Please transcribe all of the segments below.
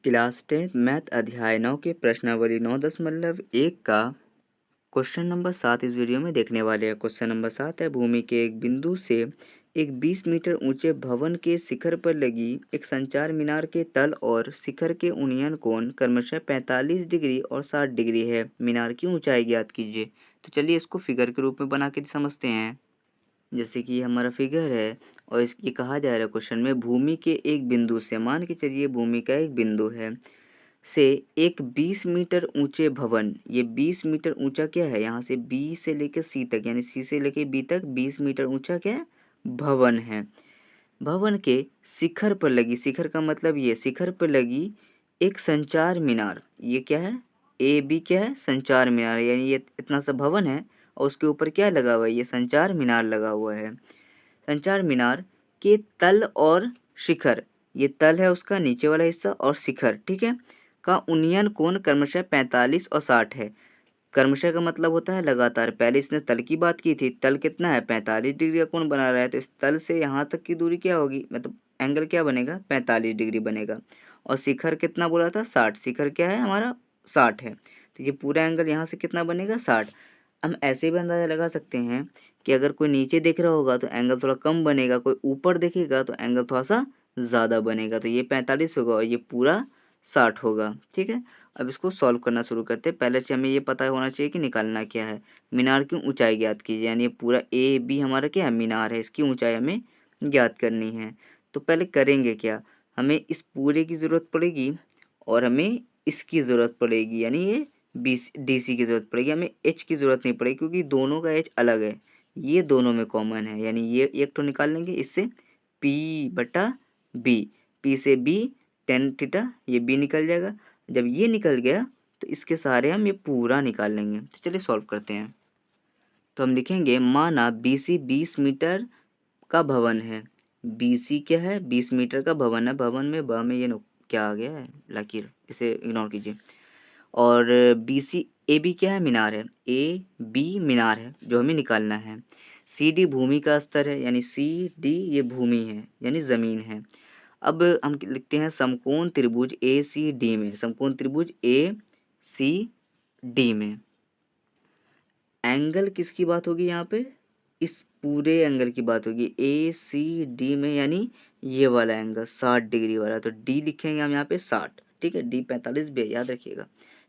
Class 10 math अध्याय 9 के प्रश्नावली 9.1 का क्वेश्चन नंबर 7 इस वीडियो में देखने वाले हैं। क्वेश्चन नंबर 7 है, भूमि के एक बिंदु से एक 20 मीटर ऊंचे भवन के शिखर पर लगी एक संचार मीनार के तल और शिखर के उन्नयन कोण क्रमशः 45 डिग्री और 60 डिग्री है। मीनार की ऊंचाई ज्ञात कीजिए। तो चलिए इसको फिगर के रूप में बना के समझते हैं। जैसे कि हमारा फिगर है और इसकी कहा जा रहा है क्वेश्चन में, भूमि के एक बिंदु से, मान के चलिए भूमि का एक बिंदु है, से एक 20 मीटर ऊंचे भवन, ये 20 मीटर ऊंचा क्या है, यहाँ से बी से लेकर सी तक यानी सी से लेकर बी तक 20 मीटर ऊंचा क्या है, भवन है। भवन के शिखर पर लगी, शिखर का मतलब ये शिखर पर लगी एक संचार मीनार, ये क्या है, ए बी क्या है, संचार मीनार, यानी ये इतना सा भवन है और उसके ऊपर क्या लगा हुआ है, ये संचार मीनार लगा हुआ है। संचार मीनार के तल और शिखर, ये तल है उसका नीचे वाला हिस्सा और शिखर, ठीक है, का उन्नयन कोण क्रमशः 45 और 60 है। क्रमशः का मतलब होता है लगातार। पहले इसने तल की बात की थी, तल कितना है, 45 डिग्री का कोण बना रहा है, तो इस तल से यहाँ तक की दूरी क्या होगी, मतलब एंगल क्या बनेगा, 45 डिग्री बनेगा। और शिखर कितना बोला था, 60, शिखर क्या है हमारा 60 है, तो ये पूरा एंगल यहाँ से कितना बनेगा, 60। हम ऐसे भी अंदाज़ा लगा सकते हैं कि अगर कोई नीचे देख रहा होगा तो एंगल थोड़ा कम बनेगा, कोई ऊपर देखेगा तो एंगल थोड़ा सा ज़्यादा बनेगा, तो ये 45 होगा और ये पूरा 60 होगा, ठीक है। अब इसको सॉल्व करना शुरू करते हैं। पहले से हमें ये पता होना चाहिए कि निकालना क्या है। मीनार की ऊंचाई ज्ञात कीजिए, यानी ये पूरा ए बी हमारा क्या है, मीनार है, इसकी ऊंचाई हमें ज्ञात करनी है। तो पहले करेंगे क्या, हमें इस पूरे की ज़रूरत पड़ेगी और हमें इसकी ज़रूरत पड़ेगी, यानी ये डी सी की ज़रूरत पड़ेगी, हमें एच की ज़रूरत नहीं पड़ेगी क्योंकि दोनों का एच अलग है, ये दोनों में कॉमन है, यानी ये एक तो निकाल लेंगे इससे, पी बटा बी, पी से बी टेन थीटा, ये बी निकल जाएगा। जब ये निकल गया तो इसके सहारे हम ये पूरा निकाल लेंगे। तो चलिए सॉल्व करते हैं। तो हम लिखेंगे, माना बी सी 20 मीटर का भवन है। बी सी क्या है, 20 मीटर का भवन है, भवन में ब में ये क्या आ गया है, लकीर, इसे इग्नोर कीजिए। और बी सी, ए बी क्या है, मीनार है, ए बी मीनार है जो हमें निकालना है। सी डी भूमि का स्तर है, यानी सी डी ये भूमि है यानी ज़मीन है। अब हम लिखते हैं समकोण त्रिभुज ए सी डी में, समकोण त्रिभुज ए सी डी में एंगल किसकी बात होगी, यहाँ पे इस पूरे एंगल की बात होगी ए सी डी में, यानी ये वाला एंगल 60 डिग्री वाला, तो डी लिखेंगे हम यहाँ पे 60, ठीक है, डी 45 भी है, याद रखिएगा,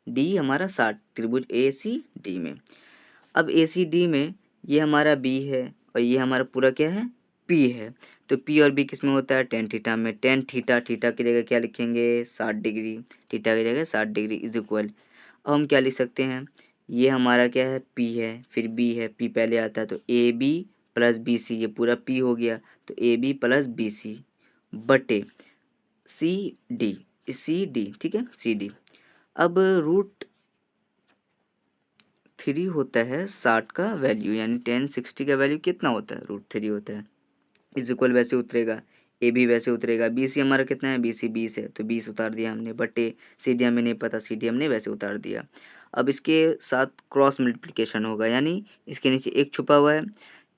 डी हमारा 60 त्रिभुज ए सी डी में। अब ए सी डी में ये हमारा बी है और ये हमारा पूरा क्या है, पी है, तो पी और बी किस में होता है, टेन थीटा में। टेन थीटा, थीटा की जगह क्या लिखेंगे, 60 डिग्री, थीटा की जगह 60 डिग्री इज इक्वल। अब हम क्या लिख सकते हैं, ये हमारा क्या है, पी है, फिर बी है, पी पहले आता है तो A B plus B C, ये पूरा पी हो गया, तो A B plus B C बटे सी डी, ठीक है, सी डी। अब √3 होता है 60 का वैल्यू, यानी 1060 का वैल्यू कितना होता है, √3 होता है, इज इक्वल वैसे उतरेगा, ए भी वैसे उतरेगा, बी सी हमारा कितना है, बी सी 20 है तो 20 उतार दिया हमने, बटे सी डी हमें नहीं पता, सी डी हमने वैसे उतार दिया। अब इसके साथ क्रॉस मल्टीप्लिकेशन होगा, यानी इसके नीचे एक छुपा हुआ है,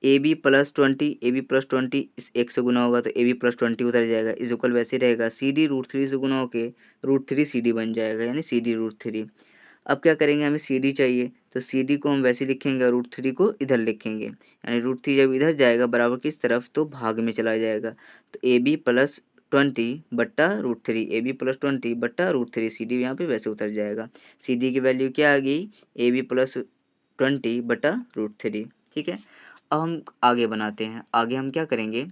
A B plus 20, A B plus 20 इस एक से गुना होगा तो ए बी प्लस 20 उतर जाएगा, इज इक्वल वैसे रहेगा, सी डी √3 से गुना होके √3 सी डी बन जाएगा, यानी सी डी √3। अब क्या करेंगे, हमें सी डी चाहिए तो सी डी को हम वैसे लिखेंगे, √3 को इधर लिखेंगे, यानी √3 जब इधर जाएगा बराबर किस तरफ, तो भाग में चला जाएगा, तो ए बी प्लस 20 बट्टा √3, ए बी प्लस 20 बट्टा √3, सी डी यहाँ पे वैसे उतर जाएगा। सी डी की वैल्यू क्या आ गई, ए बी प्लस 20 बट्टा √3, ठीक है। अब हम आगे बनाते हैं, आगे हम क्या करेंगे,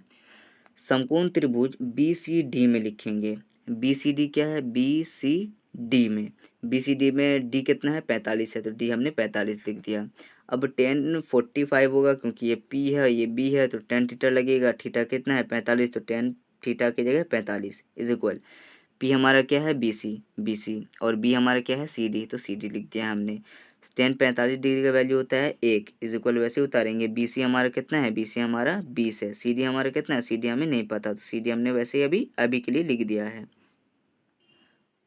समकोण त्रिभुज बी सी डी में लिखेंगे। बी सी डी क्या है, बी सी डी में, बी सी डी में डी कितना है, 45 है, तो डी हमने 45 लिख दिया। अब 1045 होगा क्योंकि ये पी है ये बी है, तो 10 थीटा लगेगा, थीटा कितना है 45, तो 10 थीटा की जगह 45 इज इक्वल, पी हमारा क्या है, बी सी और बी हमारा क्या है, सी डी, तो सी डी लिख दिया हमने। 10 45 डिग्री का वैल्यू होता है 1, इज इक्वल वैसे उतारेंगे, बी सी हमारा कितना है, बी सी हमारा 20 है, सी डी हमारा कितना है, सी डी हमें नहीं पता, तो सी डी हमने वैसे ही अभी के लिए लिख दिया है।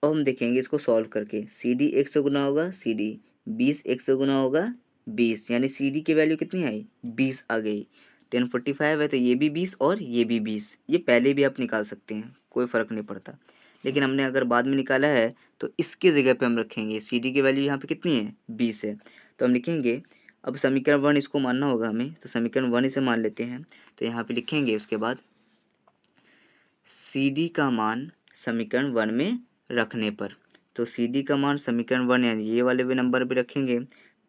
अब हम देखेंगे इसको सॉल्व करके, सी डी 1 से गुना होगा, सी डी 20 1 से गुना होगा 20, यानी सी डी की वैल्यू कितनी आई, 20 आ गई। 1045 है तो ये भी 20 और ये भी 20, ये पहले भी आप निकाल सकते हैं, कोई फ़र्क नहीं पड़ता। लेकिन हमने अगर बाद में निकाला है तो इसके जगह पे हम रखेंगे। सी डी की वैल्यू यहाँ पे कितनी है 20 है, तो हम लिखेंगे, अब समीकरण 1 इसको मानना होगा हमें, तो समीकरण 1 इसे मान लेते हैं। तो यहाँ पे लिखेंगे उसके बाद सी डी का मान समीकरण 1 में रखने पर, तो सी डी का मान समीकरण 1 यानी ये वाले भी नंबर पे रखेंगे।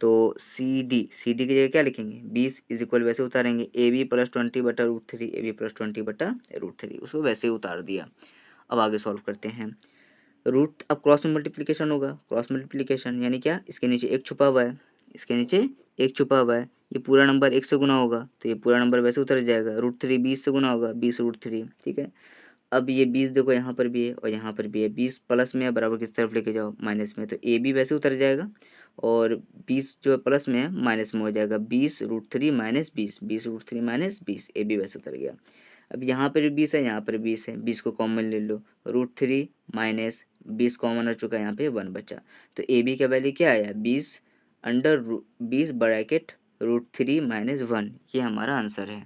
तो सी डी की जगह क्या लिखेंगे 20 इज इक्वल वैसे उतारेंगे ए बी प्लस 20 बटा √3, ए बी प्लस 20 बटा √3, उसको वैसे ही उतार दिया। अब आगे सॉल्व करते हैं। रूट अब क्रॉस में मल्टीप्लिकेशन होगा, क्रॉस मल्टीप्लिकेशन यानी क्या, इसके नीचे एक छुपा हुआ है, इसके नीचे एक छुपा हुआ है, ये पूरा नंबर 1 से गुना होगा तो ये पूरा नंबर वैसे उतर जाएगा। √3 20 से गुना होगा 20 √3, ठीक है। अब ये 20 देखो यहाँ पर भी है और यहाँ पर भी है, 20 प्लस में है बराबर किस तरफ लेके जाओ माइनस में, तो ए भी वैसे उतर जाएगा और 20 जो है प्लस में है माइनस में हो जाएगा, 20 √3 माइनस 20, 20 √3 माइनस 20, ए भी वैसे उतर गया। अब यहाँ पर भी 20 है, यहाँ पर 20 है, 20 को कॉमन ले लो, √3 माइनस 20 कॉमन हो चुका है, यहाँ पे 1 बचा, तो ए बी का वैल्यू क्या आया 20 अंडर 20 ब्रैकेट √3 माइनस 1, ये हमारा आंसर है।